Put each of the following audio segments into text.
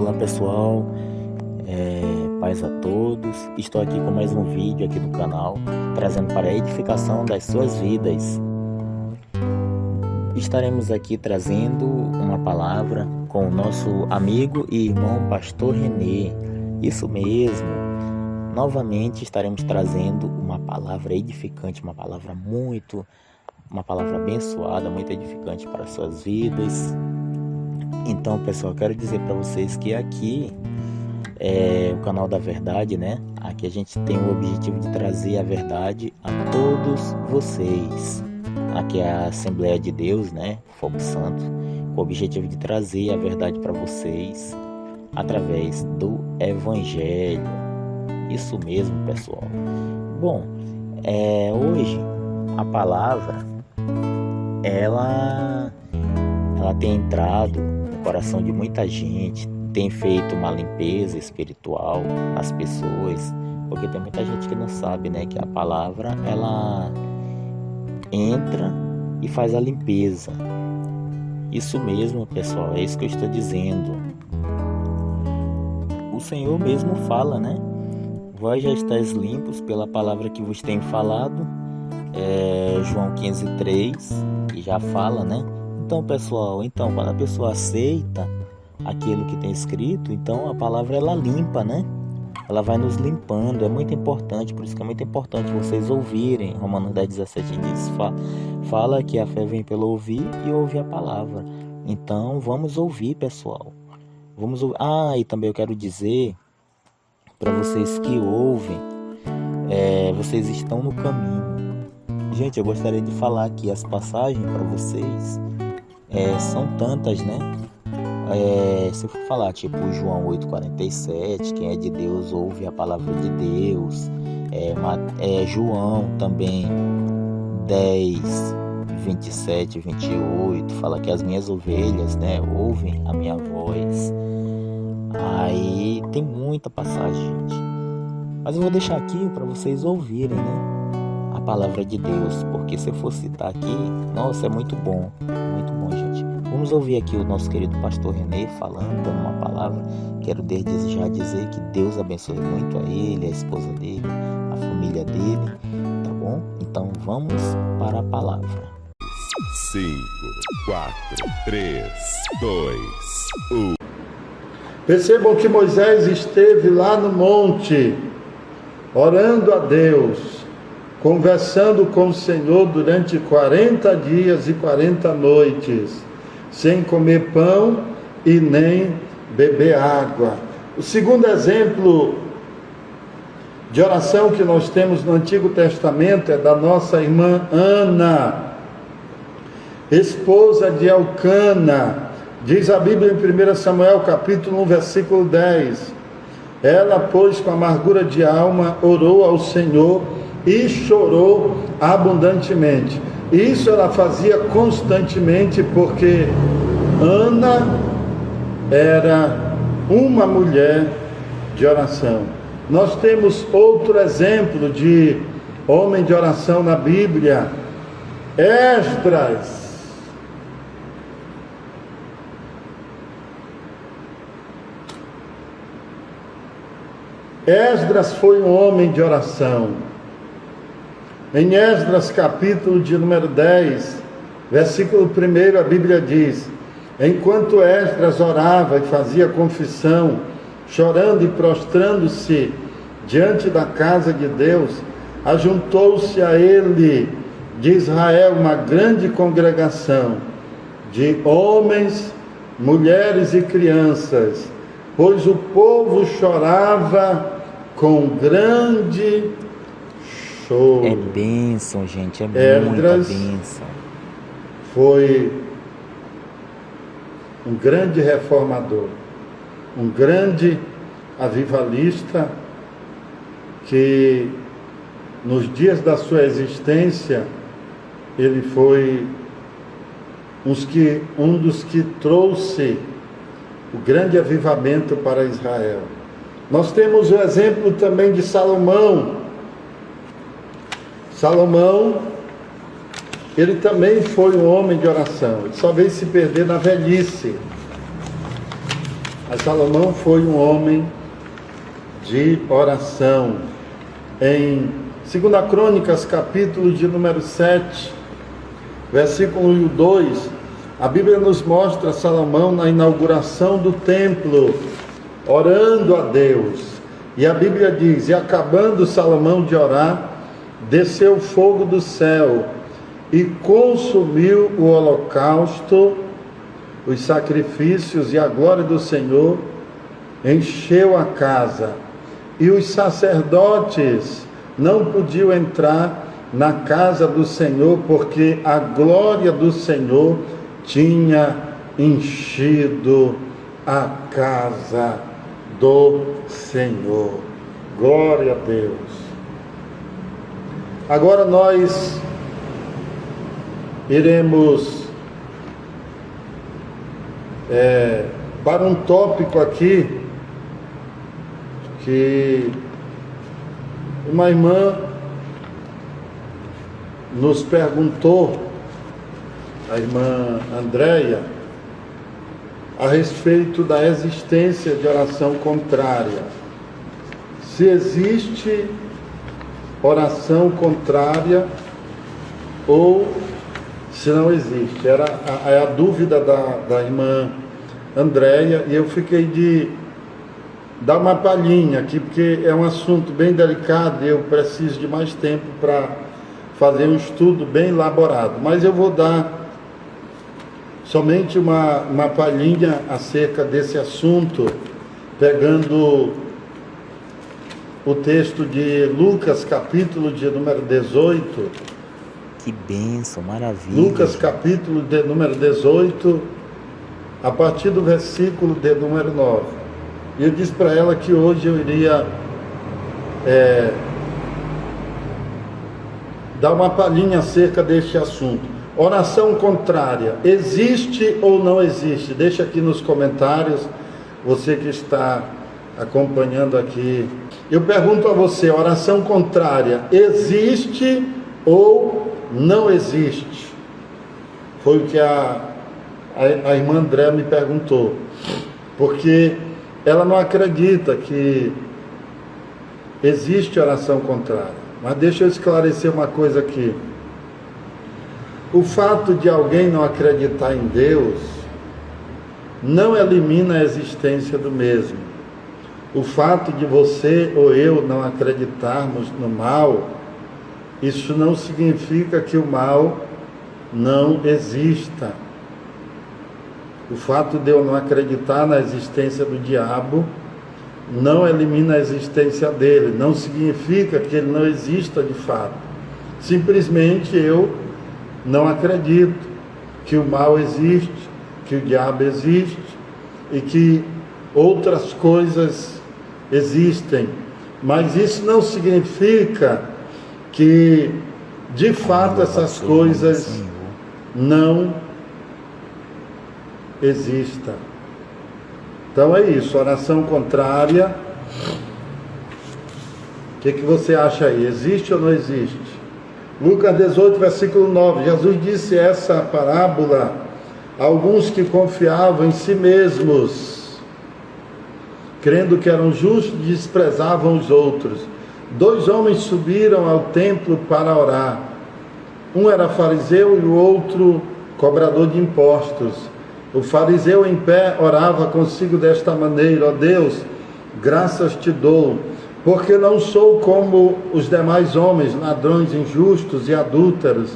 Olá pessoal, paz a todos. Estou aqui com mais um vídeo aqui do canal, trazendo para a edificação das suas vidas. Estaremos aqui trazendo uma palavra com o nosso amigo e irmão Pastor Renê. Isso mesmo, novamente estaremos trazendo uma palavra edificante, uma palavra abençoada, muito edificante para as suas vidas. Então, pessoal, quero dizer para vocês que aqui é o canal da verdade, né? Aqui a gente tem o objetivo de trazer a verdade a todos vocês. Aqui é a Assembleia de Deus, né? Fogo Santo, com o objetivo de trazer a verdade para vocês através do Evangelho. Isso mesmo, pessoal. Bom, hoje a palavra ela tem entrado no coração de muita gente, tem feito uma limpeza espiritual nas pessoas, porque tem muita gente que não sabe, né, que a palavra ela entra e faz a limpeza. Isso mesmo, pessoal, é isso que eu estou dizendo. O Senhor mesmo fala, né? Vós já estáis limpos pela palavra que vos tenho falado. João 15:3, que já fala, né? Então, pessoal, quando a pessoa aceita aquilo que tem escrito, então a palavra ela limpa, né? Ela vai nos limpando, é muito importante, por isso que é muito importante vocês ouvirem. Romanos 10:17 diz, fala que a fé vem pelo ouvir e ouvir a palavra. Então, vamos ouvir, pessoal. Vamos ouvir. E também eu quero dizer para vocês que ouvem, vocês estão no caminho. Gente, eu gostaria de falar aqui as passagens para vocês. São tantas, né? Se eu for falar tipo João 8:47, quem é de Deus ouve a palavra de Deus. João também 10:27-28 fala que as minhas ovelhas, né, ouvem a minha voz. Aí tem muita passagem, gente, mas eu vou deixar aqui para vocês ouvirem, né, a palavra de Deus, porque se eu for citar aqui, nossa, é muito bom, gente. Vamos ouvir aqui o nosso querido pastor Renê falando, dando uma palavra. Quero desde já dizer que Deus abençoe muito a ele, a esposa dele, a família dele, tá bom? Então vamos para a palavra. 5, 4, 3, 2, 1. Percebam que Moisés esteve lá no monte, orando a Deus, conversando com o Senhor durante 40 dias e 40 noites, sem comer pão e nem beber água. O segundo exemplo de oração que nós temos no Antigo Testamento é da nossa irmã Ana, esposa de Elcana. Diz a Bíblia em 1 Samuel capítulo 1, versículo 10. Ela, pois, com amargura de alma, orou ao Senhor e chorou abundantemente. Isso ela fazia constantemente, porque Ana era uma mulher de oração. Nós temos outro exemplo de homem de oração na Bíblia, Esdras. Esdras foi um homem de oração. Em Esdras capítulo de número 10, versículo 1, a Bíblia diz: enquanto Esdras orava e fazia confissão, chorando e prostrando-se diante da casa de Deus, ajuntou-se a ele de Israel uma grande congregação de homens, mulheres e crianças, pois o povo chorava com grande choro. É bênção, gente, muita bênção. Foi um grande reformador, um grande avivalista, que nos dias da sua existência ele foi um dos que trouxe o grande avivamento para Israel. Nós temos o exemplo também de Salomão. Ele também foi um homem de oração. Ele só veio se perder na velhice. Mas Salomão foi um homem de oração. Em 2 Crônicas, capítulo de número 7, versículo 2, a Bíblia nos mostra Salomão na inauguração do templo, orando a Deus. E a Bíblia diz: e acabando Salomão de orar, desceu fogo do céu e consumiu o holocausto, os sacrifícios, e a glória do Senhor encheu a casa. E os sacerdotes não podiam entrar na casa do Senhor, porque a glória do Senhor tinha enchido a casa do Senhor. Glória a Deus. Agora nós iremos para um tópico aqui que uma irmã nos perguntou, a irmã Andréia, a respeito da existência de oração contrária. Se existe oração contrária ou se não existe. Era a dúvida da irmã Andréia, e eu fiquei de dar uma palhinha aqui, porque é um assunto bem delicado e eu preciso de mais tempo para fazer um estudo bem elaborado. Mas eu vou dar somente uma palhinha acerca desse assunto, pegando o texto de Lucas, capítulo de número 18. Que bênção, maravilha. Lucas, capítulo de número 18, a partir do versículo de número 9. E eu disse para ela que hoje eu iria dar uma palhinha acerca deste assunto. Oração contrária, existe ou não existe? Deixa aqui nos comentários, você que está acompanhando aqui. Eu pergunto a você, oração contrária, existe ou não existe? Foi o que a irmã André me perguntou, porque ela não acredita que existe oração contrária. Mas deixa eu esclarecer uma coisa aqui. O fato de alguém não acreditar em Deus não elimina a existência do mesmo. O fato de você ou eu não acreditarmos no mal, isso não significa que o mal não exista. O fato de eu não acreditar na existência do diabo não elimina a existência dele, não significa que ele não exista de fato. Simplesmente eu não acredito que o mal existe, que o diabo existe e que outras coisas existem. Mas isso não significa que de fato essas coisas não exista. Então é isso, oração contrária. O que você acha aí? Existe ou não existe? Lucas 18, versículo 9. Jesus disse essa parábola a alguns que confiavam em si mesmos, crendo que eram justos e desprezavam os outros. 2 homens subiram ao templo para orar. Um era fariseu e o outro cobrador de impostos. O fariseu em pé orava consigo desta maneira: ó Deus, graças te dou, porque não sou como os demais homens, ladrões, injustos e adúlteros,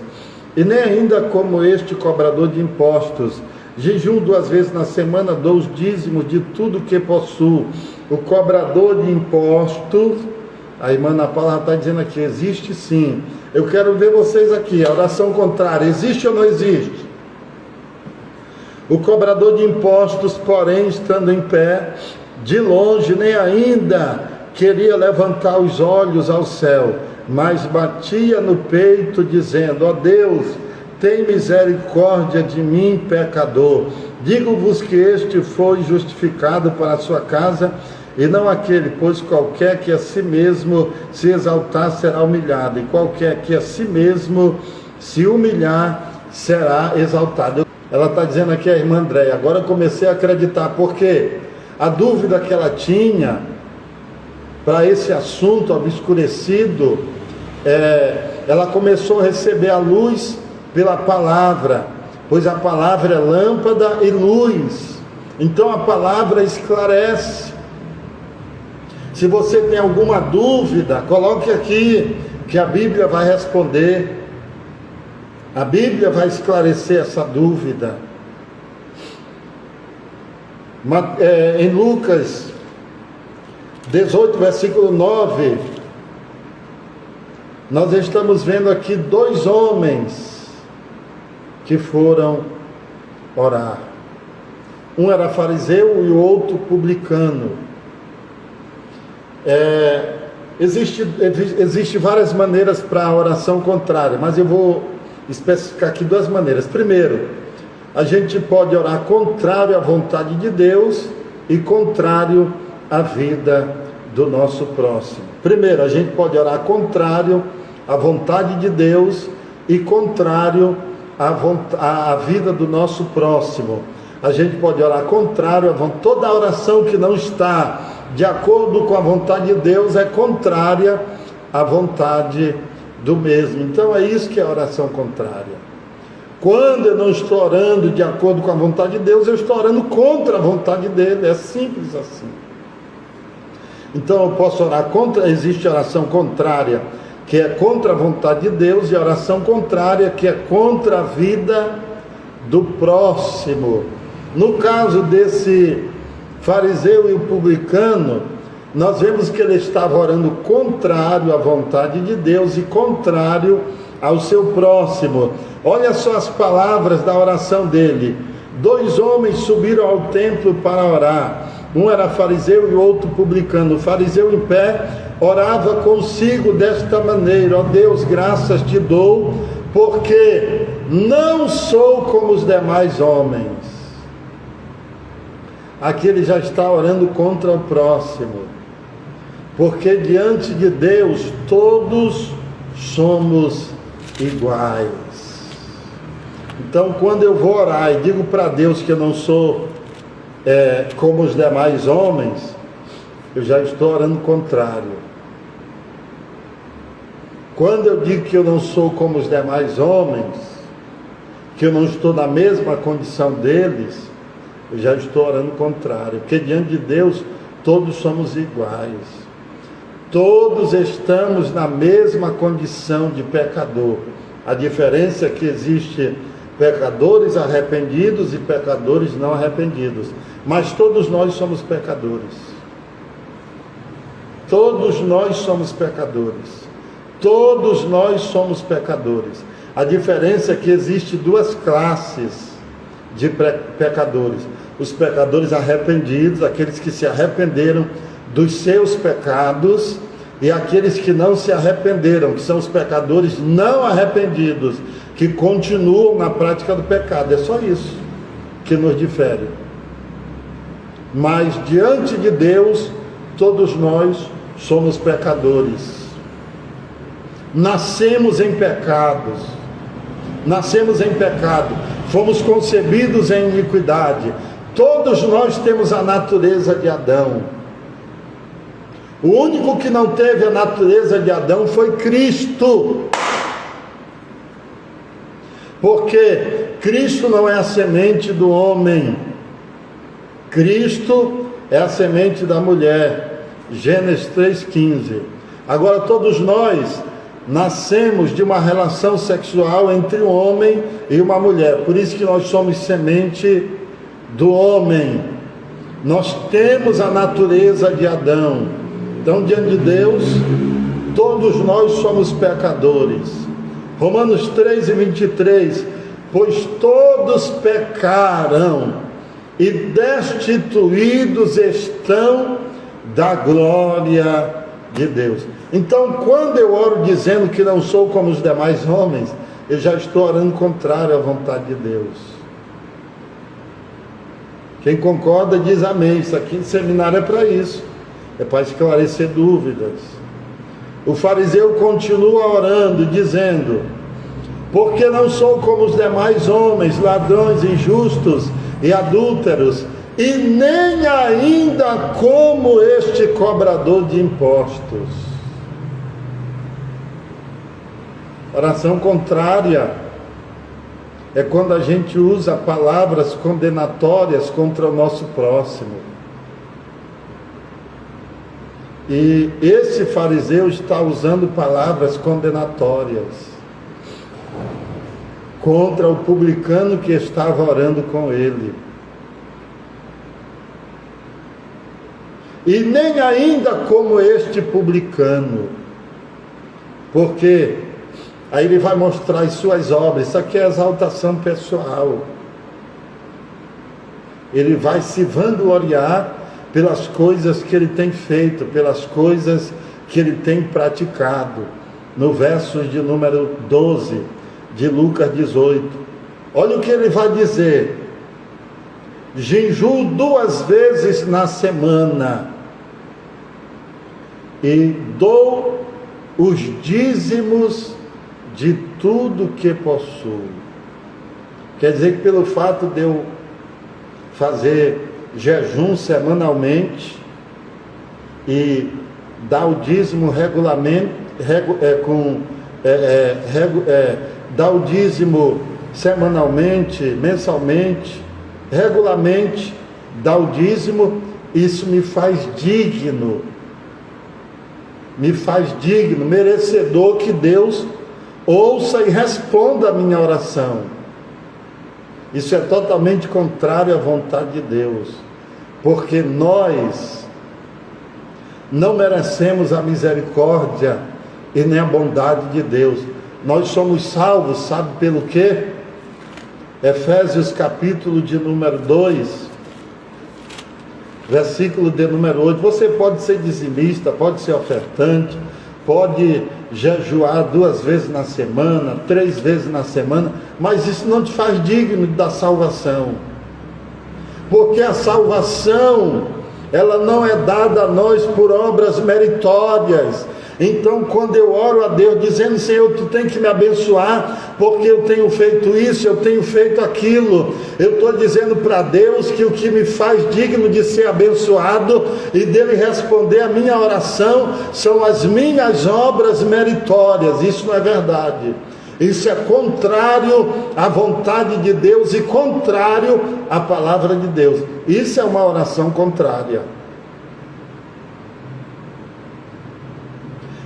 e nem ainda como este cobrador de impostos. Jejuo 2 vezes na semana, dou os dízimos de tudo que possuo. O cobrador de impostos, a irmã Ana Paula está dizendo aqui, existe sim. Eu quero ver vocês aqui, a oração contrária, existe ou não existe? O cobrador de impostos, porém, estando em pé, de longe, nem ainda queria levantar os olhos ao céu, mas batia no peito, dizendo: ó Deus, tem misericórdia de mim, pecador. Digo-vos que este foi justificado para a sua casa, e não aquele, pois qualquer que a si mesmo se exaltar será humilhado, e qualquer que a si mesmo se humilhar será exaltado. Ela está dizendo aqui, a irmã Andréia, agora eu comecei a acreditar. Por quê? a dúvida que ela tinha para esse assunto obscurecido, ela começou a receber a luz pela palavra, pois a palavra é lâmpada e luz. Então a palavra esclarece. Se você tem alguma dúvida, coloque aqui, que a Bíblia vai responder. A Bíblia vai esclarecer essa dúvida. Em Lucas 18, versículo 9, nós estamos vendo aqui 2 homens que foram orar. Um era fariseu e o outro publicano. Existe várias maneiras para a oração contrária, mas eu vou especificar aqui 2 maneiras. Primeiro, a gente pode orar contrário à vontade de Deus e contrário à vida do nosso próximo. Primeiro, a gente pode orar contrário à vontade de Deus e contrário à vida do nosso próximo. A gente pode orar contrário toda oração que não está de acordo com a vontade de Deus é contrária à vontade do mesmo. Então é isso que é a oração contrária. Quando eu não estou orando de acordo com a vontade de Deus, eu estou orando contra a vontade dele. É simples assim. Então eu posso orar contra. Existe oração contrária, que é contra a vontade de Deus, e a oração contrária, que é contra a vida do próximo. No caso desse fariseu e o publicano, nós vemos que ele estava orando contrário à vontade de Deus e contrário ao seu próximo. Olha só as palavras da oração dele. 2 homens subiram ao templo para orar. Um era fariseu e o outro publicano. O fariseu em pé orava consigo desta maneira: ó Deus, graças te dou, porque não sou como os demais homens. Aqui ele já está orando contra o próximo, porque diante de Deus todos somos iguais. Então, quando eu vou orar e digo para Deus que eu não sou como os demais homens, eu já estou orando contrário. Quando eu digo que eu não sou como os demais homens, que eu não estou na mesma condição deles, eu já estou orando contrário, porque diante de Deus todos somos iguais. Todos estamos na mesma condição de pecador. A diferença é que existe pecadores arrependidos e pecadores não arrependidos. Mas todos nós somos pecadores. Todos nós somos pecadores. Todos nós somos pecadores. A diferença é que existe 2 classes de pecadores: os pecadores arrependidos, aqueles que se arrependeram dos seus pecados, e aqueles que não se arrependeram, que são os pecadores não arrependidos, que continuam na prática do pecado. É só isso que nos difere. Mas diante de Deus, todos nós somos pecadores. Nascemos em pecados. Nascemos em pecado. Fomos concebidos em iniquidade. Todos nós temos a natureza de Adão. O único que não teve a natureza de Adão foi Cristo. Porque Cristo não é a semente do homem. Cristo é a semente da mulher. Gênesis 3,15. Agora todos nós nascemos de uma relação sexual entre um homem e uma mulher. Por isso que nós somos semente do homem. Nós temos a natureza de Adão. Então, diante de Deus, todos nós somos pecadores. Romanos 3:23, pois todos pecaram e destituídos estão da glória de Deus. Então, quando eu oro dizendo que não sou como os demais homens, eu já estou orando contrário à vontade de Deus. Quem concorda diz amém. Isso aqui no seminário é para isso. É para esclarecer dúvidas. O fariseu continua orando, dizendo: porque não sou como os demais homens, ladrões, injustos e adúlteros, e nem ainda como este cobrador de impostos. Oração contrária é quando a gente usa palavras condenatórias contra o nosso próximo. E esse fariseu está usando palavras condenatórias contra o publicano que estava orando com ele. E nem ainda como este publicano, porque aí ele vai mostrar as suas obras. Isso aqui é exaltação pessoal. Ele vai se vangloriar pelas coisas que ele tem feito, pelas coisas que ele tem praticado. No verso de número 12 de Lucas 18. Olha o que ele vai dizer: jejuo 2 vezes na semana e dou os dízimos de tudo que possuo. Quer dizer que pelo fato de eu fazer jejum semanalmente e dar o dízimo regularmente, dar o dízimo semanalmente, mensalmente, regularmente, dar o dízimo, isso me faz digno, merecedor que Deus ouça e responda a minha oração. Isso é totalmente contrário à vontade de Deus, porque nós não merecemos a misericórdia e nem a bondade de Deus. Nós somos salvos, sabe pelo quê? Efésios capítulo de número 2, versículo de número 8. Você pode ser dizimista, pode ser ofertante, pode jejuar 2 vezes na semana, 3 vezes na semana, mas isso não te faz digno da salvação, porque a salvação, ela não é dada a nós por obras meritórias. Então, quando eu oro a Deus dizendo: Senhor, tu tem que me abençoar, porque eu tenho feito isso, eu tenho feito aquilo, eu estou dizendo para Deus que o que me faz digno de ser abençoado e dele responder a minha oração são as minhas obras meritórias. Isso não é verdade. Isso é contrário à vontade de Deus e contrário à palavra de Deus. Isso é uma oração contrária.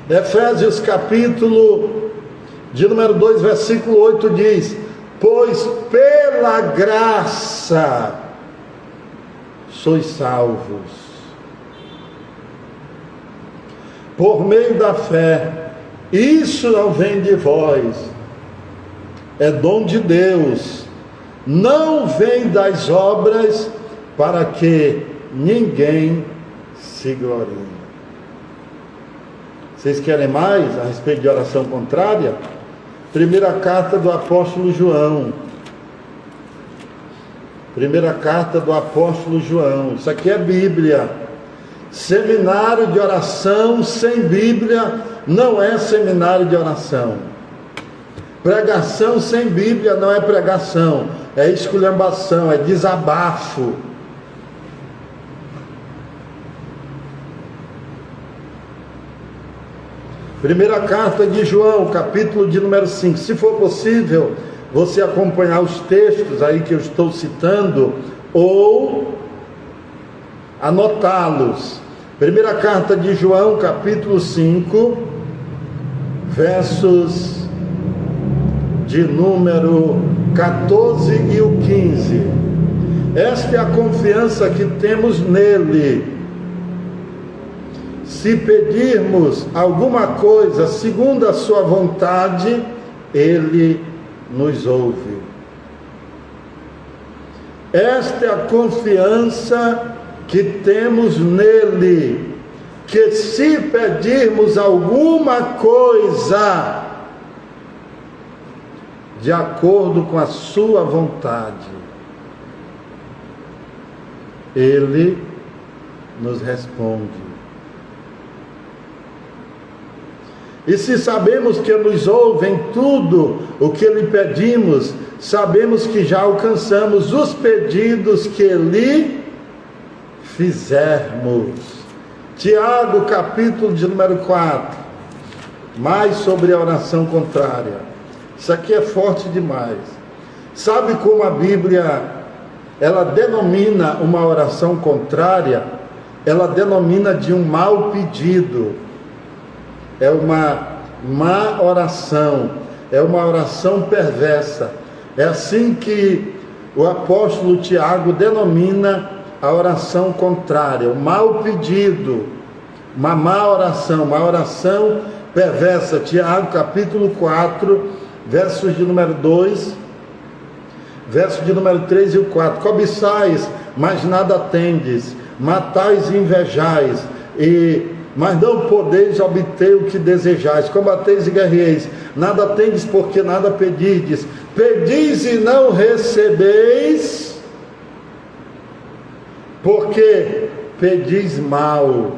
Efésios capítulo de número 2, versículo 8 diz: pois pela graça sois salvos, por meio da fé. Isso não vem de vós, é dom de Deus, não vem das obras, para que ninguém se glorie. Vocês querem mais a respeito de oração contrária? Primeira carta do apóstolo João. Primeira carta do apóstolo João. Isso aqui é Bíblia. Seminário de oração sem Bíblia não é seminário de oração. Pregação sem Bíblia não é pregação, é esculhambação, é desabafo. Primeira carta de João, capítulo de número 5. Se for possível, você acompanhar os textos aí que eu estou citando, ou anotá-los. Primeira carta de João, capítulo 5, versos de número 14 e o 15. Esta é a confiança que temos nele. Se pedirmos alguma coisa segundo a sua vontade, ele nos ouve. Esta é a confiança que temos nele, que se pedirmos alguma coisa de acordo com a sua vontade, ele nos responde. E se sabemos que nos ouve em tudo o que lhe pedimos, sabemos que já alcançamos os pedidos que lhe fizermos. Tiago, capítulo de número 4, mais sobre a oração contrária. Isso aqui é forte demais. Sabe como a Bíblia, ela denomina uma oração contrária? Ela denomina de um mal pedido. É uma má oração, é uma oração perversa. É assim que o apóstolo Tiago denomina a oração contrária, o mal pedido, uma má oração, uma oração perversa. Tiago capítulo 4, versos de número 2, versos de número 3 e o 4. Cobiçais, mas nada tendes, matais e invejais, mas não podeis obter o que desejais. Combateis e guerreis, nada tendes porque nada pedirdes. Pedis e não recebeis, porque pedis mal,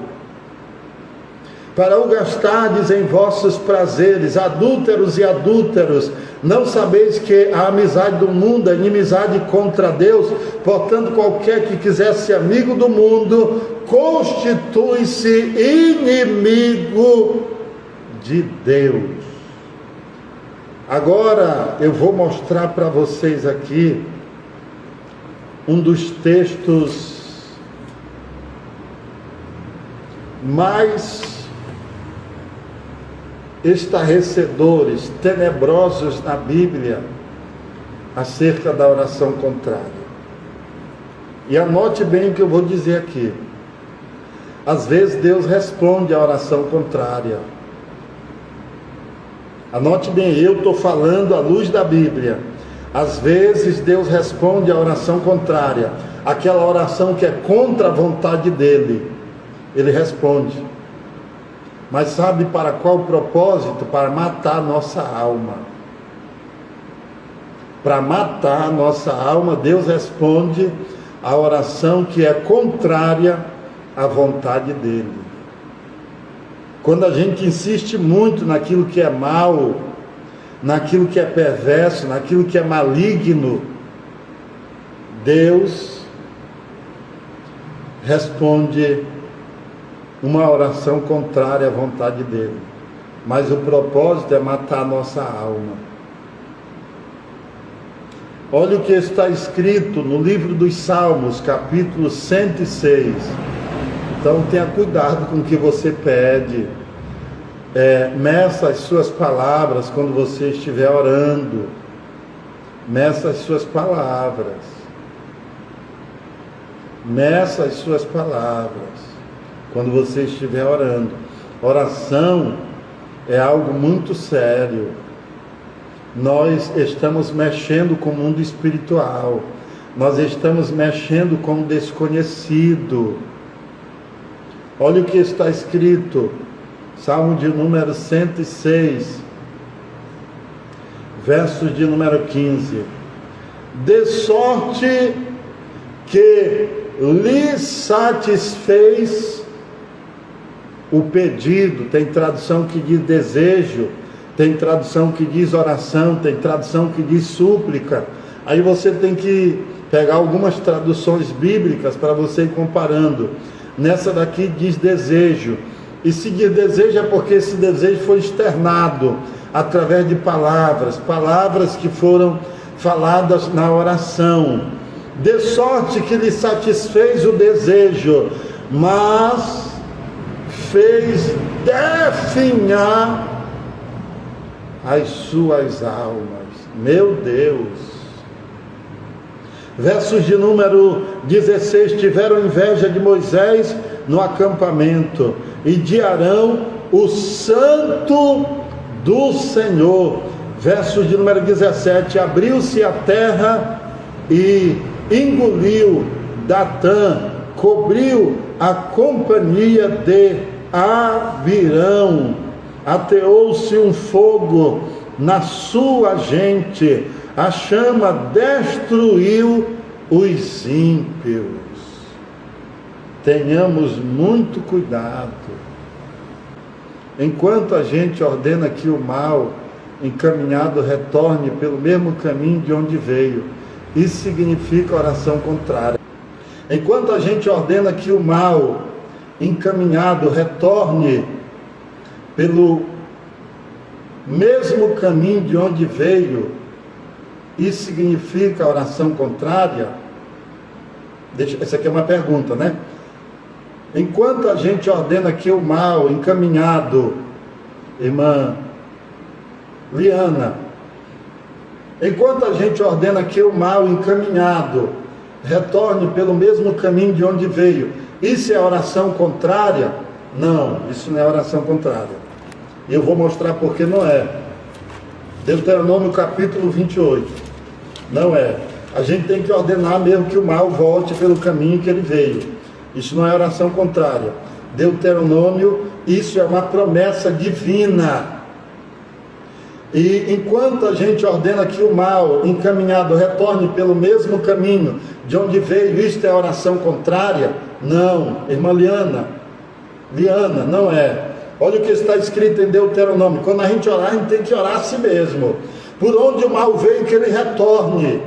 para o gastardes em vossos prazeres. Adúlteros e adúlteros, não sabeis que a amizade do mundo é inimizade contra Deus? Portanto, qualquer que quiser ser amigo do mundo, constitui-se inimigo de Deus. Agora eu vou mostrar para vocês aqui um dos textos mais estarrecedores, tenebrosos na Bíblia acerca da oração contrária. E anote bem o que eu vou dizer aqui. Às vezes Deus responde à oração contrária. Anote bem, eu estou falando à luz da Bíblia. Às vezes Deus responde à oração contrária, aquela oração que é contra a vontade dele. Ele responde. Mas sabe para qual propósito? Para matar a nossa alma. Para matar a nossa alma, Deus responde a oração que é contrária à vontade dele. Quando a gente insiste muito naquilo que é mal, naquilo que é perverso, naquilo que é maligno, Deus responde uma oração contrária à vontade dele. Mas o propósito é matar a nossa alma. Olha o que está escrito no livro dos Salmos, capítulo 106. Então tenha cuidado com o que você pede. Meça as suas palavras quando você estiver orando. Meça as suas palavras. Meça as suas palavras quando você estiver orando. Oração é algo muito sério. Nós estamos mexendo com o mundo espiritual. Nós estamos mexendo com o desconhecido. Olha o que está escrito, Salmo de número 106, versos de número 15. De sorte que lhe satisfez o pedido. Tem tradução que diz desejo, tem tradução que diz oração, tem tradução que diz súplica. Aí você tem que pegar algumas traduções bíblicas para você ir comparando. Nessa daqui diz desejo, e se diz desejo é porque esse desejo foi externado através de palavras que foram faladas na oração. De sorte que lhe satisfez o desejo, mas fez definhar as suas almas. Meu Deus! Versos de número 16. Tiveram inveja de Moisés no acampamento e de Arão, o santo do Senhor. Versos de número 17. Abriu-se a terra e engoliu Datã, cobriu a companhia de Abirão. Ateou-se um fogo na sua gente, a chama destruiu os ímpios. Tenhamos muito cuidado. Enquanto a gente ordena que o mal encaminhado retorne pelo mesmo caminho de onde veio, isso significa oração contrária. Enquanto a gente ordena que o mal encaminhado retorne pelo mesmo caminho de onde veio, isso significa oração contrária? Essa aqui é uma pergunta, né? Enquanto a gente ordena que o mal encaminhado, irmã Liana, enquanto a gente ordena que o mal encaminhado retorne pelo mesmo caminho de onde veio, isso é oração contrária? Não, isso não é oração contrária. E eu vou mostrar porque não é. Deuteronômio capítulo 28. Não é. A gente tem que ordenar mesmo que o mal volte pelo caminho que ele veio. Isso não é oração contrária. Deuteronômio, isso é uma promessa divina. E enquanto a gente ordena que o mal encaminhado retorne pelo mesmo caminho de onde veio, isto é oração contrária? Não, irmã Liana, não é. Olha o que está escrito em Deuteronômio. Quando a gente orar, a gente tem que orar a si mesmo. Por onde o mal veio, que ele retorne.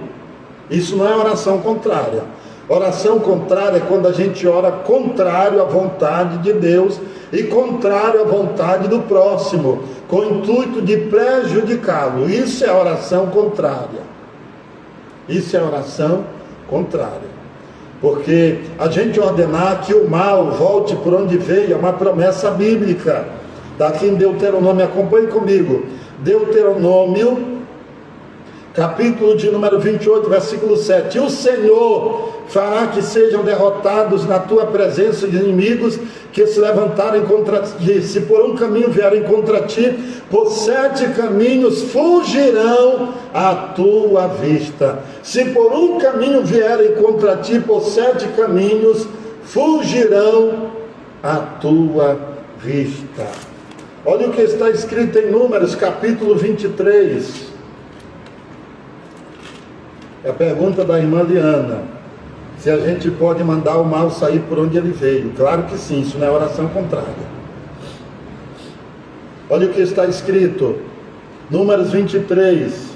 Isso não é oração contrária. Oração contrária é quando a gente ora contrário à vontade de Deus e contrário à vontade do próximo, com o intuito de prejudicá-lo. Isso é oração contrária. Isso é oração contrária. Porque a gente ordenar que o mal volte por onde veio é uma promessa bíblica. Está aqui em Deuteronômio, acompanhe comigo. Deuteronômio, capítulo de número 28, versículo 7. O Senhor fará que sejam derrotados na tua presença de inimigos que se levantarem contra ti. Se por um caminho vierem contra ti, por 7 caminhos fugirão à tua vista. Se por um caminho vierem contra ti, por 7 caminhos fugirão à tua vista. Olha o que está escrito em Números, capítulo 23. É a pergunta da irmã Liana. Se a gente pode mandar o mal sair por onde ele veio. Claro que sim, isso não é oração contrária. Olha o que está escrito. Números 23.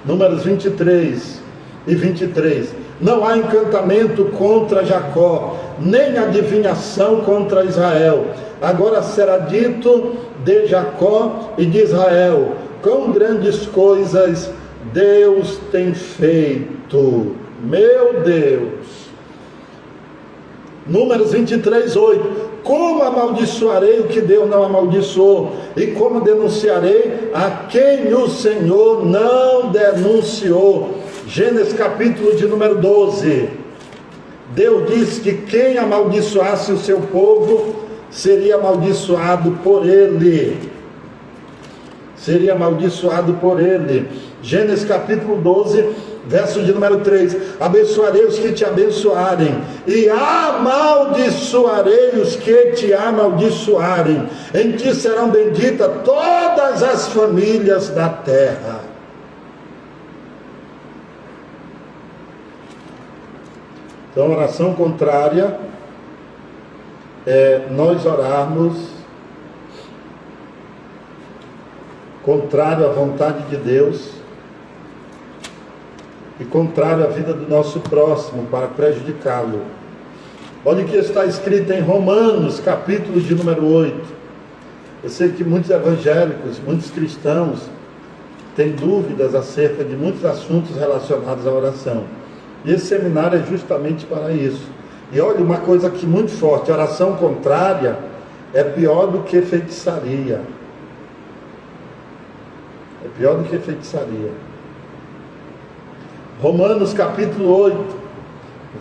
Números 23 e 23. Não há encantamento contra Jacó, nem adivinhação contra Israel. Agora será dito de Jacó e de Israel: quão grandes coisas Deus tem feito. Meu Deus. Números 23, 8. Como amaldiçoarei o que Deus não amaldiçoou? E como denunciarei a quem o Senhor não denunciou? Gênesis capítulo de número 12. Deus disse que quem amaldiçoasse o seu povo seria amaldiçoado por ele. Seria amaldiçoado por ele. Gênesis capítulo 12, verso de número 3. Abençoarei os que te abençoarem, e amaldiçoarei os que te amaldiçoarem. Em ti serão benditas todas as famílias da terra. Então, oração contrária é nós orarmos contrário à vontade de Deus e contrário à vida do nosso próximo, para prejudicá-lo. Olha o que está escrito em Romanos, capítulo de número 8. Eu sei que muitos evangélicos, muitos cristãos têm dúvidas acerca de muitos assuntos relacionados à oração. E esse seminário é justamente para isso. E olha, uma coisa aqui muito forte: oração contrária é pior do que feitiçaria. É pior do que feitiçaria. Romanos capítulo 8,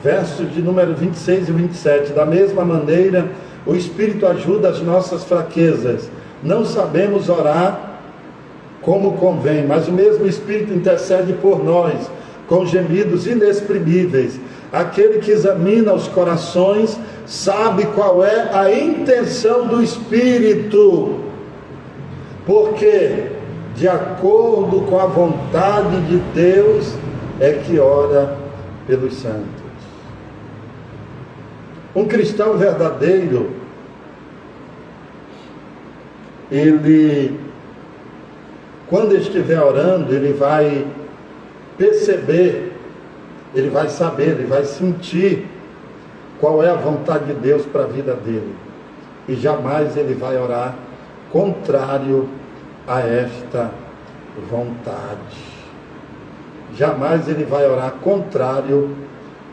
versos de número 26 e 27. Da mesma maneira, o Espírito ajuda as nossas fraquezas. Não sabemos orar como convém, mas o mesmo Espírito intercede por nós, com gemidos inexprimíveis. Aquele que examina os corações sabe qual é a intenção do Espírito, porque de acordo com a vontade de Deus é que ora pelos santos. Um cristão verdadeiro, ele, quando estiver orando, ele vai perceber ele vai saber, ele vai sentir qual é a vontade de Deus para a vida dele. E jamais ele vai orar contrário a esta vontade. Jamais ele vai orar contrário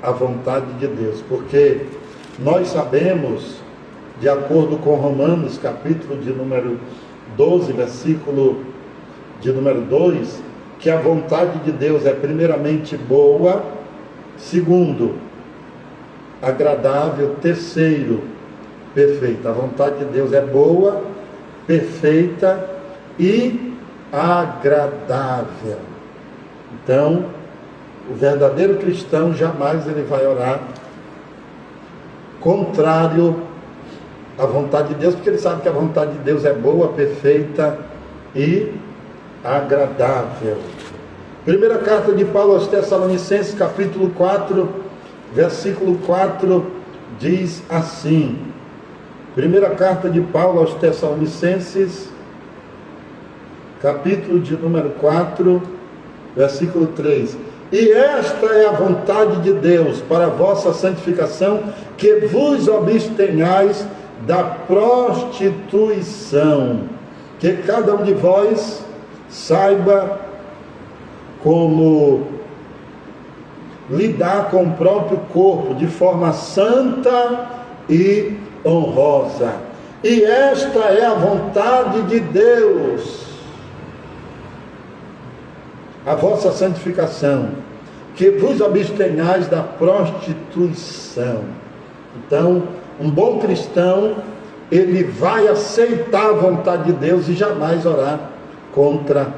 à vontade de Deus, porque nós sabemos, de acordo com Romanos, capítulo de número 12, versículo de número 2, que a vontade de Deus é primeiramente boa, segundo, agradável, terceiro, perfeita. A vontade de Deus é boa, perfeita e agradável. Então, o verdadeiro cristão jamais ele vai orar contrário à vontade de Deus, porque ele sabe que a vontade de Deus é boa, perfeita e agradável. Primeira carta de Paulo aos Tessalonicenses, capítulo 4, versículo 4, diz assim. Primeira carta de Paulo aos Tessalonicenses, capítulo de número 4, versículo 3. E esta é a vontade de Deus para a vossa santificação, que vos abstenhais da prostituição, que cada um de vós saiba como lidar com o próprio corpo de forma santa e honrosa. E esta é a vontade de Deus, a vossa santificação, que vos abstenhais da prostituição. Então, um bom cristão, ele vai aceitar a vontade de Deus e jamais orar contra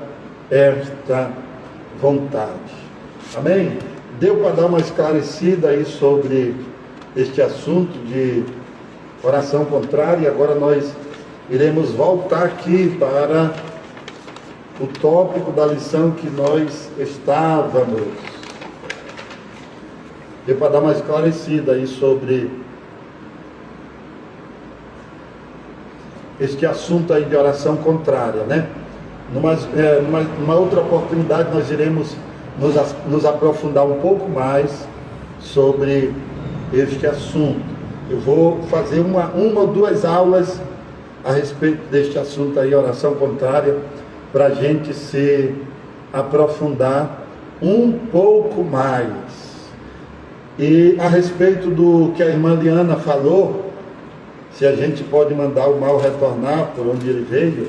esta vontade. Amém? Deu para dar uma esclarecida aí sobre este assunto de oração contrária. Agora nós iremos voltar aqui para o tópico da lição que nós estávamos. Deu para dar uma esclarecida aí sobre este assunto aí de oração contrária, né? Numa outra oportunidade nós iremos nos aprofundar um pouco mais sobre este assunto. Eu vou fazer uma ou duas aulas a respeito deste assunto aí, oração contrária, para a gente se aprofundar um pouco mais. E a respeito do que a irmã Liana falou, se a gente pode mandar o mal retornar por onde ele veio,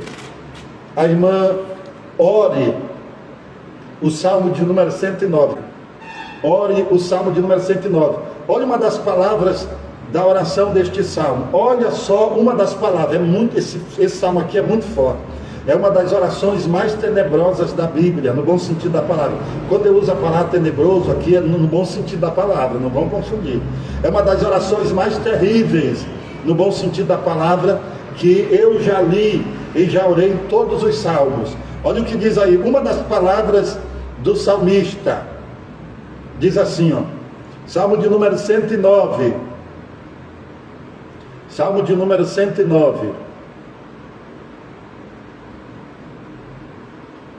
a irmã ore o Salmo de número 109. Ore o Salmo de número 109. Olha uma das palavras da oração deste Salmo. Olha só uma das palavras. Esse Salmo aqui é muito forte. É uma das orações mais tenebrosas da Bíblia, no bom sentido da palavra. Quando eu uso a palavra tenebroso aqui, é no bom sentido da palavra, não vão confundir. É uma das orações mais terríveis, no bom sentido da palavra, que eu já li e já orei em todos os salmos. Olha o que diz aí, uma das palavras do salmista. Diz assim, ó, Salmo de número 109. Salmo de número 109.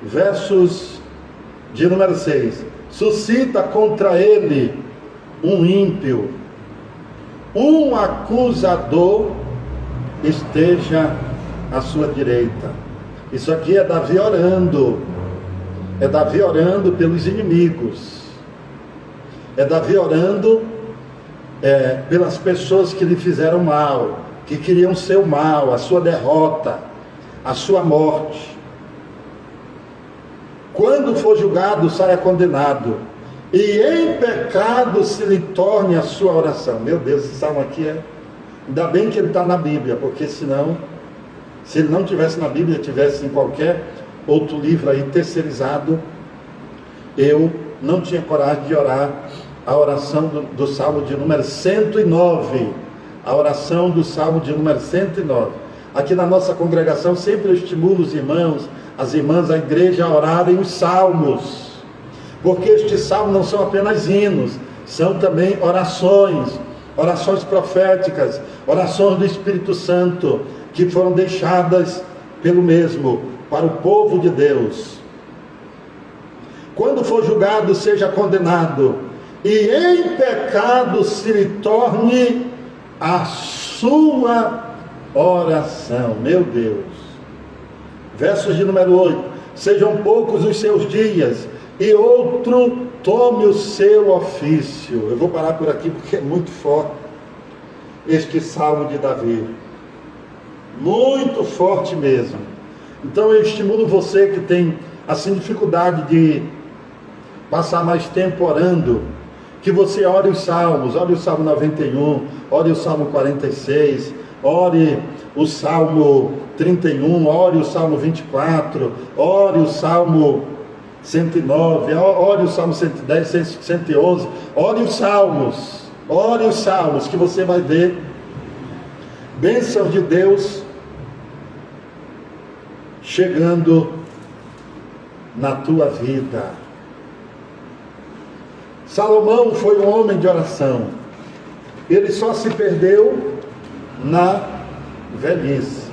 Versos de número 6. Suscita contra ele um ímpio, um acusador esteja à sua direita. Isso aqui é Davi orando. É Davi orando pelos inimigos. É Davi orando pelas pessoas que lhe fizeram mal, que queriam seu mal, a sua derrota, a sua morte. Quando for julgado, saia condenado, e em pecado se lhe torne a sua oração. Meu Deus, esse salmo aqui ainda bem que ele está na Bíblia, porque senão, se ele não tivesse na Bíblia, tivesse em qualquer outro livro aí terceirizado, eu não tinha coragem de orar a oração do Salmo de número 109. A oração do Salmo de número 109. Aqui na nossa congregação sempre eu estimulo os irmãos, as irmãs, a igreja a orarem os salmos, porque estes salmos não são apenas hinos, são também orações proféticas, orações do Espírito Santo, que foram deixadas pelo mesmo para o povo de Deus. Quando for julgado, seja condenado, e em pecado se lhe torne a sua oração. Meu Deus. Versos de número 8. Sejam poucos os seus dias, e outro tome o seu ofício. Eu vou parar por aqui porque é muito forte este salmo de Davi. Muito forte mesmo. Então eu estimulo você que tem assim dificuldade de passar mais tempo orando, que você ore os salmos, ore o Salmo 91, ore o Salmo 46, ore o Salmo 31, ore o Salmo 24, ore o Salmo 109, ore o Salmo 110, 111, ore os salmos, que você vai ver bênção de Deus chegando na tua vida. Salomão foi um homem de oração. Ele só se perdeu na velhice.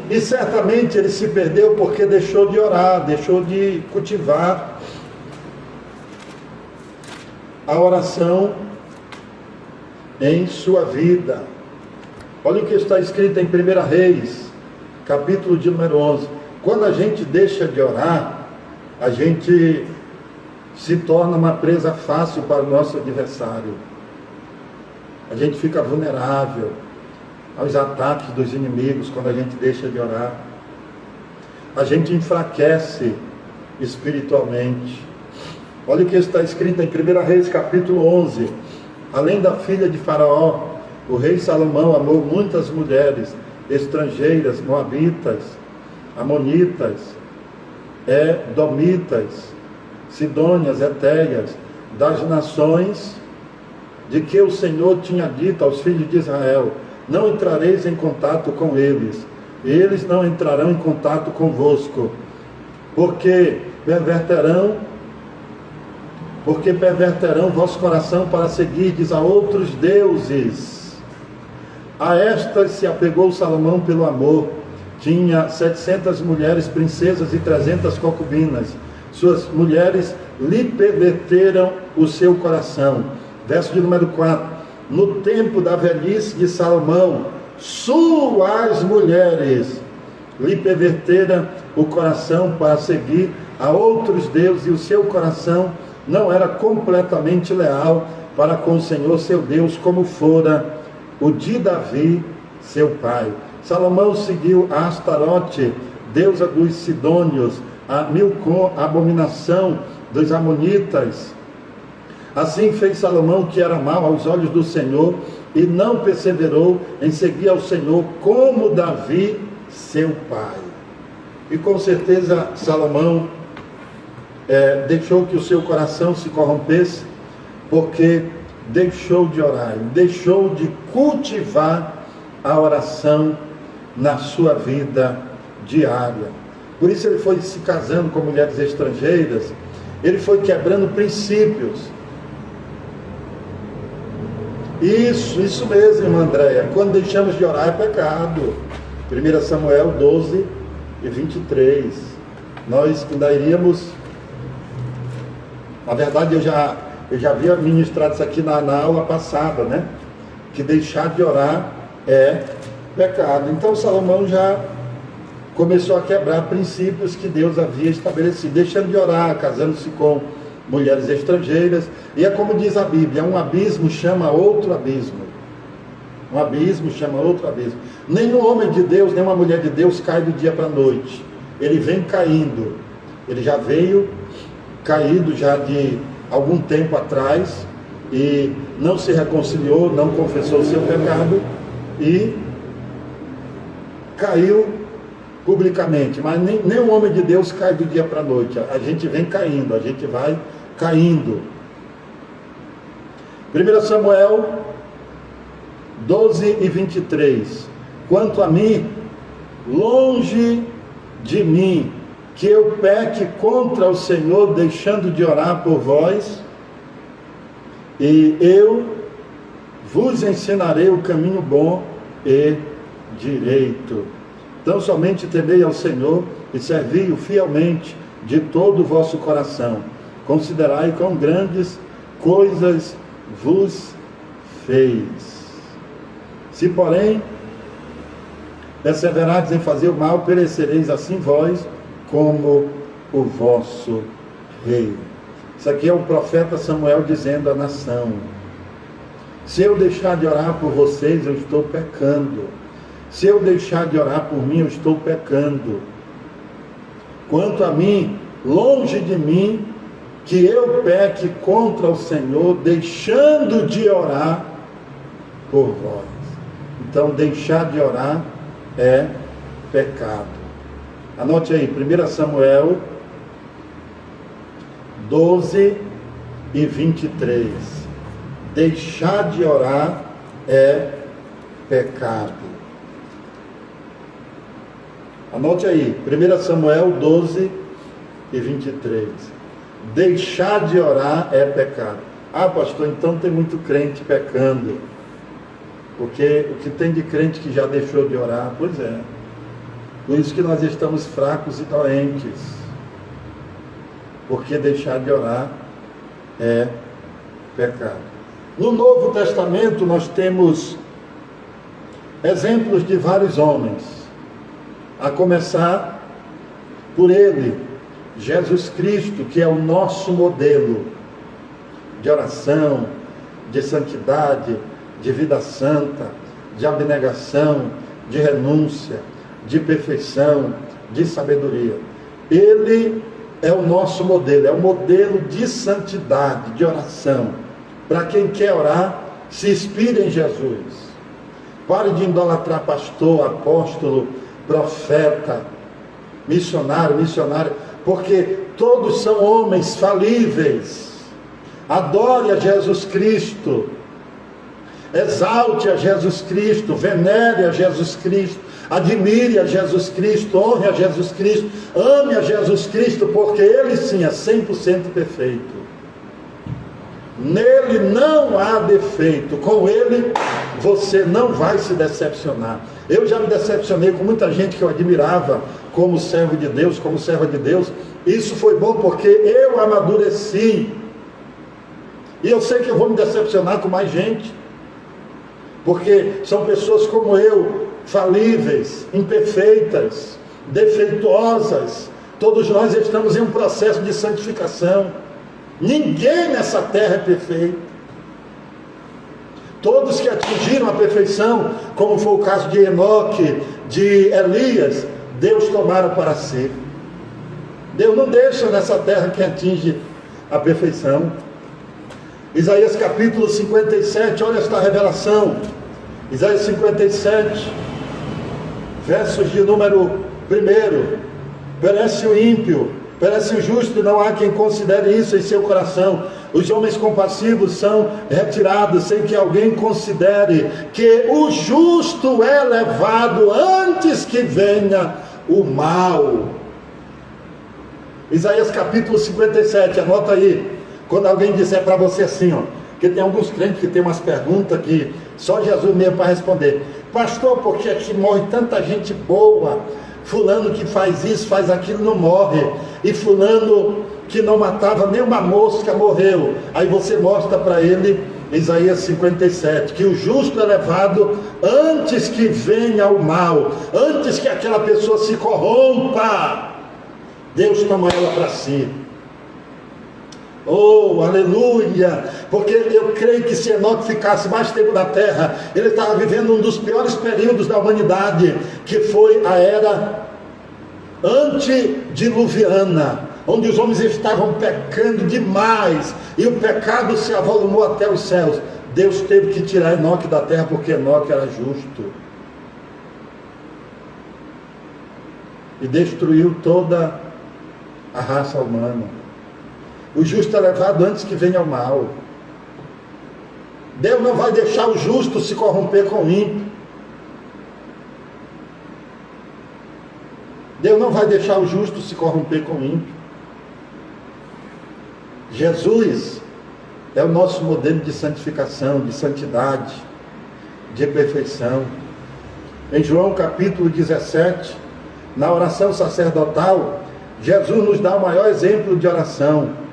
E certamente ele se perdeu porque deixou de orar, deixou de cultivar a oração em sua vida. Olha o que está escrito em 1 Reis, capítulo de número 11. Quando a gente deixa de orar, a gente se torna uma presa fácil para o nosso adversário. A gente fica vulnerável aos ataques dos inimigos quando a gente deixa de orar. A gente enfraquece espiritualmente. Olha o que está escrito em 1 Reis capítulo 11. Além da filha de Faraó, o rei Salomão amou muitas mulheres estrangeiras, moabitas, amonitas, edomitas, sidônias, etéias, das nações de que o Senhor tinha dito aos filhos de Israel: não entrareis em contato com eles, eles não entrarão em contato convosco, porque perverterão vosso coração para seguirdes a outros deuses. A estas se apegou Salomão pelo amor. Tinha 700 mulheres princesas e 300 concubinas. Suas mulheres lhe perverteram o seu coração. Verso de número 4. No tempo da velhice de Salomão, suas mulheres lhe perverteram o coração para seguir a outros deuses, e o seu coração não era completamente leal para com o Senhor seu Deus, como fora o de Davi, seu pai. Salomão seguiu a Astarote, deusa dos sidônios, a Milcom, a abominação dos amonitas. Assim fez Salomão, que era mau aos olhos do Senhor, e não perseverou em seguir ao Senhor como Davi, seu pai. E com certeza Salomão deixou que o seu coração se corrompesse, porque deixou de orar, deixou de cultivar a oração na sua vida diária. Por isso ele foi se casando com mulheres estrangeiras, ele foi quebrando princípios. Isso mesmo, irmã Andréia, quando deixamos de orar é pecado. 1 Samuel 12 e 23. Nós ainda iríamos, na verdade eu já havia ministrado isso aqui na aula passada, né? Que deixar de orar é pecado. Então Salomão já começou a quebrar princípios que Deus havia estabelecido, deixando de orar, casando-se com mulheres estrangeiras. E é como diz a Bíblia: um abismo chama outro abismo. Um abismo chama outro abismo. Nenhum homem de Deus, nenhuma mulher de Deus cai do dia para a noite. Ele vem caindo. Ele já veio caído já de algum tempo atrás, e não se reconciliou, não confessou o seu pecado, e caiu publicamente. Mas nenhum homem de Deus cai do dia para a noite. A gente vem caindo, a gente vai caindo. 1 Samuel 12 e 23. Quanto a mim, longe de mim que eu peque contra o Senhor, deixando de orar por vós, e eu vos ensinarei o caminho bom e direito. Então somente temei ao Senhor e servi-o fielmente de todo o vosso coração. Considerai coisas vos fez. Se, porém, perseverardes em fazer o mal, perecereis assim vós como o vosso rei. Isso aqui é o profeta Samuel dizendo à nação: se eu deixar de orar por vocês, eu estou pecando. Se eu deixar de orar por mim, eu estou pecando. Quanto a mim, longe de mim que eu peque contra o Senhor, deixando de orar por vós. Então, deixar de orar é pecado. Anote aí, 1 Samuel 12 e 23. Deixar de orar é pecado. Anote aí, 1 Samuel 12 e 23. Deixar de orar é pecado. Ah, pastor, então tem muito crente pecando. Porque o que tem de crente que já deixou de orar? Pois é. Por isso que nós estamos fracos e doentes. Porque deixar de orar é pecado. No Novo Testamento nós temos exemplos de vários homens. A começar por ele, Jesus Cristo, que é o nosso modelo de oração, de santidade, de vida santa, de abnegação, de renúncia, de perfeição, de sabedoria. Ele é o nosso modelo, é o modelo de santidade, de oração. Para quem quer orar, se inspire em Jesus. Pare de idolatrar pastor, apóstolo, profeta, missionário, porque todos são homens falíveis. Adore a Jesus Cristo, exalte a Jesus Cristo, venere a Jesus Cristo, admire a Jesus Cristo, honre a Jesus Cristo, ame a Jesus Cristo, porque Ele sim é 100% perfeito. Nele não há defeito, com Ele você não vai se decepcionar. Eu já me decepcionei com muita gente que eu admirava como servo de Deus, como serva de Deus. Isso foi bom porque eu amadureci. E eu sei que eu vou me decepcionar com mais gente, porque são pessoas como eu, falíveis, imperfeitas, defeituosas. Todos nós estamos em um processo de santificação. Ninguém nessa terra é perfeito. Todos que atingiram a perfeição, como foi o caso de Enoque, de Elias, Deus tomaram para si. Deus não deixa nessa terra quem atinge a perfeição. Isaías capítulo 57, olha esta revelação. Isaías 57, versos de número 1. Perece o ímpio, perece o justo, não há quem considere isso em seu coração. Os homens compassivos são retirados sem que alguém considere que o justo é levado antes que venha o mal. Isaías capítulo 57, anota aí. Quando alguém disser para você assim, ó, que tem alguns crentes que tem umas perguntas que só Jesus mesmo para responder. Pastor, por que aqui morre tanta gente boa? Fulano que faz isso, faz aquilo, não morre. E fulano que não matava nem uma mosca morreu. Aí você mostra para ele, Isaías 57, que o justo é levado antes que venha o mal, antes que aquela pessoa se corrompa. Deus toma ela para si. Oh, aleluia! Porque eu creio que se Enoque ficasse mais tempo na terra, ele estava vivendo um dos piores períodos da humanidade, que foi a era antediluviana, onde os homens estavam pecando demais, e o pecado se avolumou até os céus. Deus teve que tirar Enoque da terra, porque Enoque era justo, e destruiu toda a raça humana. O justo é levado antes que venha o mal. Deus não vai deixar o justo se corromper com o ímpio. Deus não vai deixar o justo se corromper com o ímpio. Jesus é o nosso modelo de santificação, de santidade, de perfeição. Em João capítulo 17, na oração sacerdotal, Jesus nos dá o maior exemplo de oração.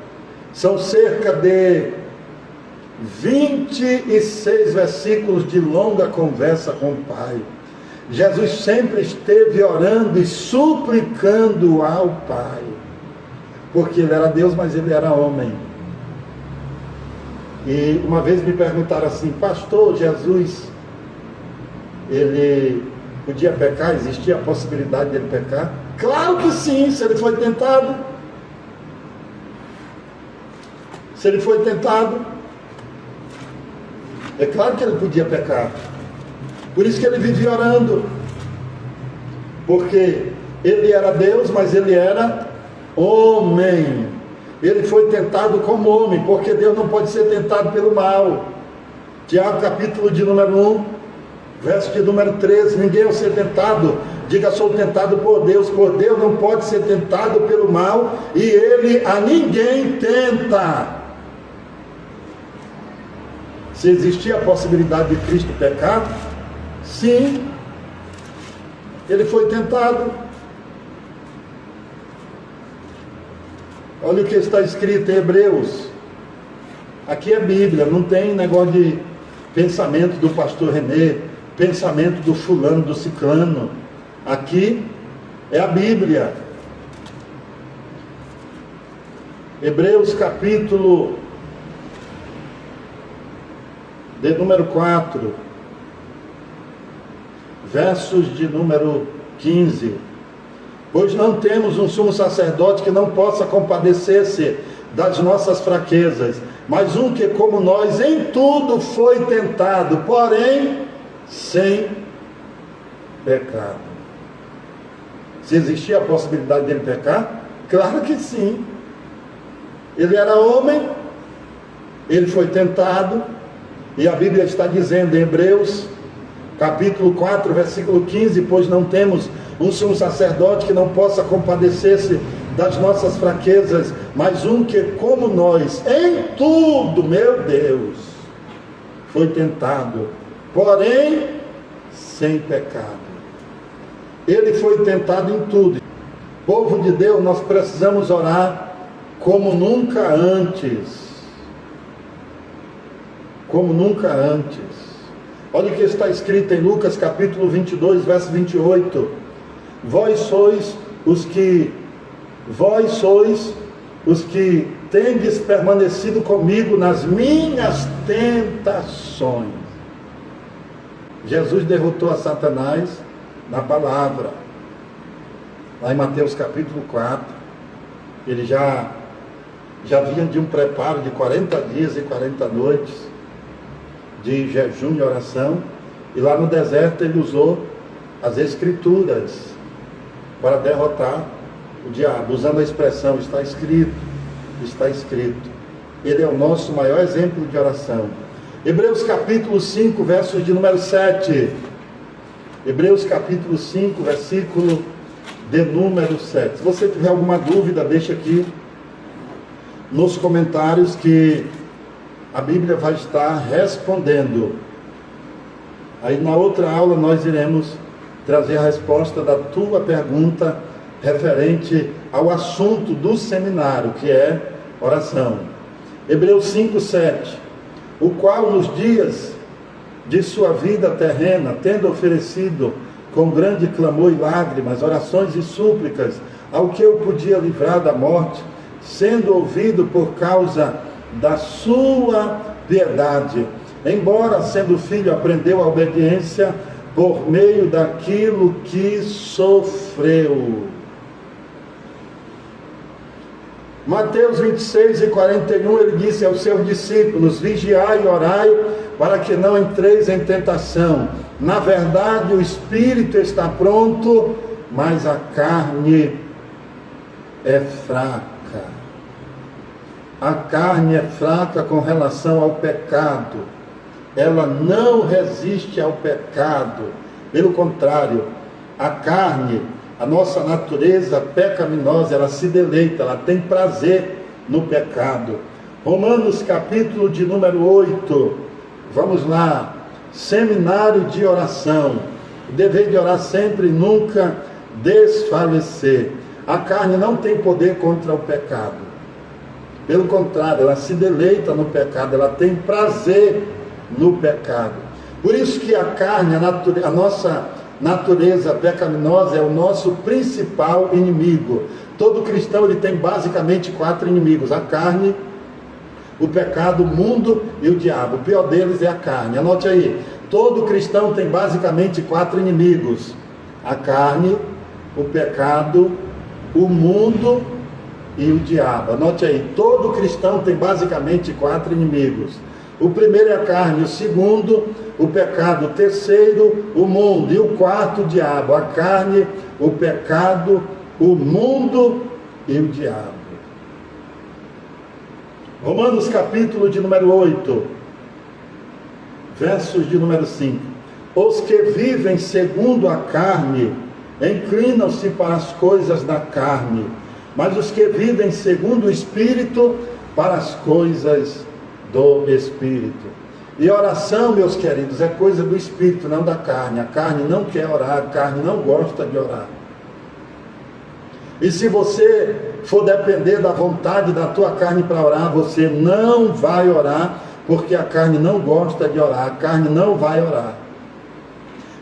São cerca de 26 versículos de longa conversa com o Pai. Jesus sempre esteve orando e suplicando ao Pai, porque ele era Deus, mas ele era homem. E uma vez me perguntaram assim: pastor, Jesus, ele podia pecar? Existia a possibilidade de ele pecar? Claro que sim, se ele foi tentado. Se ele foi tentado, é claro que ele podia pecar. Por isso que ele vivia orando, porque ele era Deus, mas ele era homem. Ele foi tentado como homem, porque Deus não pode ser tentado pelo mal. Tiago capítulo de número 1, verso de número 13: ninguém ao ser tentado, diga sou tentado por Deus não pode ser tentado pelo mal, e ele a ninguém tenta. Se existia a possibilidade de Cristo pecar, sim, ele foi tentado. Olha o que está escrito em Hebreus. Aqui é Bíblia, não tem negócio de pensamento do pastor Renê, pensamento do fulano, do ciclano. Aqui é a Bíblia. Hebreus capítulo de número 4, versos de número 15. Pois não temos um sumo sacerdote que não possa compadecer-se das nossas fraquezas, mas um que, como nós, em tudo foi tentado, porém sem pecado. Se existia a possibilidade dele pecar? Claro que sim. Ele era homem, ele foi tentado, e a Bíblia está dizendo em Hebreus capítulo 4, versículo 15: pois não temos um sumo sacerdote que não possa compadecer-se das nossas fraquezas, mas um que, como nós, em tudo, meu Deus, foi tentado, porém sem pecado. Ele foi tentado em tudo. Povo de Deus, nós precisamos orar como nunca antes. Como nunca antes. Olha o que está escrito em Lucas capítulo 22, verso 28. Vós sois os que tendes permanecido comigo nas minhas tentações. Jesus derrotou a Satanás na palavra. Lá em Mateus capítulo 4, ele já vinha de um preparo de 40 dias e 40 noites de jejum e oração, e lá no deserto ele usou as escrituras para derrotar o diabo, usando a expressão está escrito, está escrito. Ele é o nosso maior exemplo de oração. Hebreus capítulo 5, versos de número 7. Hebreus capítulo 5, versículo de número 7. Se você tiver alguma dúvida, deixa aqui nos comentários que a Bíblia vai estar respondendo. Aí na outra aula nós iremos trazer a resposta da tua pergunta referente ao assunto do seminário, que é oração. Hebreus 5, 7. O qual nos dias de sua vida terrena, tendo oferecido com grande clamor e lágrimas, orações e súplicas, ao que eu podia livrar da morte, sendo ouvido por causa da sua piedade, embora sendo filho aprendeu a obediência por meio daquilo que sofreu. Mateus 26 e 41, ele disse aos seus discípulos: vigiai e orai para que não entreis em tentação. Na verdade o espírito está pronto, mas a carne é fraca. A carne é fraca com relação ao pecado. Ela não resiste ao pecado. Pelo contrário, a carne, a nossa natureza pecaminosa, ela se deleita, ela tem prazer no pecado. Romanos capítulo de número 8. Vamos lá. Seminário de oração. O dever de orar sempre e nunca desfalecer. A carne não tem poder contra o pecado. Pelo contrário, ela se deleita no pecado, ela tem prazer no pecado. Por isso que a carne, a nossa natureza pecaminosa é o nosso principal inimigo. Todo cristão ele tem basicamente 4 inimigos: a carne, o pecado, o mundo e o diabo. O pior deles é a carne. Anote aí, todo cristão tem basicamente 4 inimigos: a carne, o pecado, o mundo e o diabo. Anote aí, todo cristão tem basicamente 4 inimigos. O primeiro é a carne, o segundo, o pecado, o terceiro, o mundo, e o quarto, o diabo. A carne, o pecado, o mundo e o diabo. Romanos capítulo de número 8, versos de número 5. Os que vivem segundo a carne inclinam-se para as coisas da carne, mas os que vivem segundo o Espírito, para as coisas do Espírito. E oração, meus queridos, é coisa do Espírito, não da carne. A carne não quer orar, a carne não gosta de orar. E se você for depender da vontade da tua carne para orar, você não vai orar, porque a carne não gosta de orar, a carne não vai orar.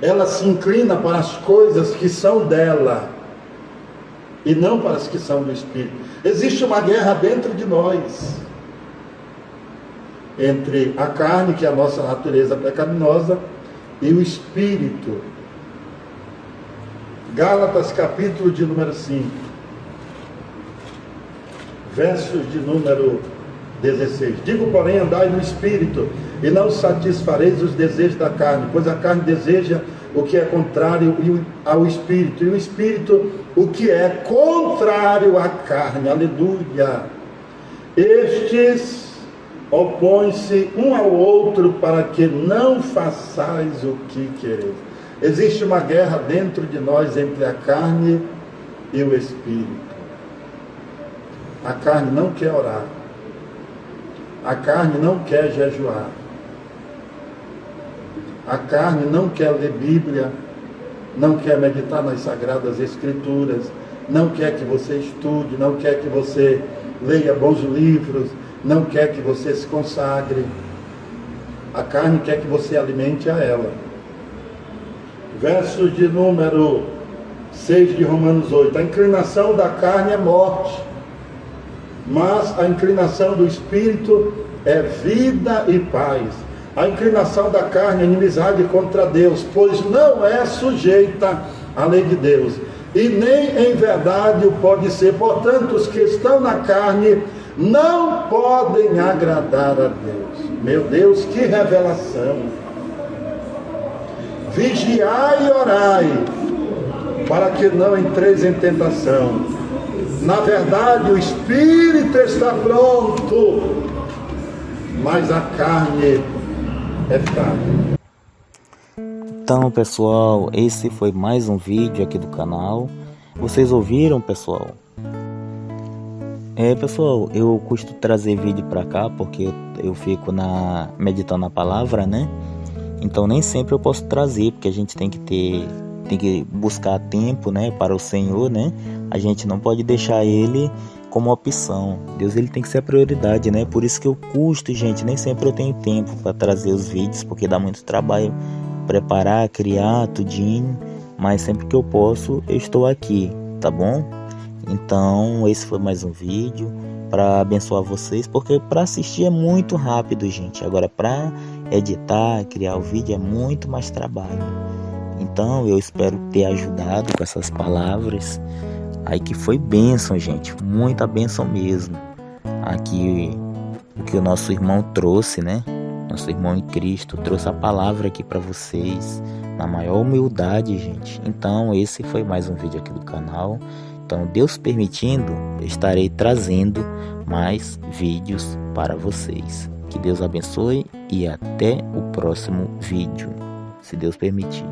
Ela se inclina para as coisas que são dela, e não para as que são do Espírito. Existe uma guerra dentro de nós, entre a carne, que é a nossa natureza pecaminosa, e o Espírito. Gálatas capítulo de número 5, versos de número 16. Digo, porém, andai no Espírito, e não satisfareis os desejos da carne, pois a carne deseja o que é contrário ao Espírito, e o Espírito o que é contrário à carne. Aleluia! Estes opõem-se um ao outro para que não façais o que quereis. Existe uma guerra dentro de nós entre a carne e o Espírito. A carne não quer orar. A carne não quer jejuar. A carne não quer ler Bíblia, não quer meditar nas Sagradas Escrituras, não quer que você estude, não quer que você leia bons livros, não quer que você se consagre. A carne quer que você alimente a ela. Verso de número 6 de Romanos 8. A inclinação da carne é morte, mas a inclinação do Espírito é vida e paz. A inclinação da carne é inimizade contra Deus, pois não é sujeita à lei de Deus, e nem em verdade o pode ser. Portanto, os que estão na carne não podem agradar a Deus. Meu Deus, que revelação! Vigiai e orai, para que não entreis em tentação. Na verdade, o Espírito está pronto, mas a carne é fraca. Então, pessoal, esse foi mais um vídeo aqui do canal. Vocês ouviram, pessoal? Pessoal, eu costumo trazer vídeo pra cá porque eu fico meditando a palavra, né? Então nem sempre eu posso trazer, porque a gente tem que buscar tempo, né, para o Senhor, né? A gente não pode deixar Ele como opção. Deus, ele tem que ser a prioridade, né? Por isso que eu custo, gente, nem sempre eu tenho tempo para trazer os vídeos, porque dá muito trabalho preparar, criar, tudinho. Mas sempre que eu posso, eu estou aqui, tá bom? Então, esse foi mais um vídeo para abençoar vocês, porque para assistir é muito rápido, gente. Agora, para editar, criar o vídeo é muito mais trabalho. Então, eu espero ter ajudado com essas palavras. Aí que foi bênção, gente, muita bênção mesmo. Aqui o que o nosso irmão trouxe, né? Nosso irmão em Cristo trouxe a palavra aqui para vocês na maior humildade, gente. Então esse foi mais um vídeo aqui do canal. Então, Deus permitindo, eu estarei trazendo mais vídeos para vocês. Que Deus abençoe e até o próximo vídeo, se Deus permitir.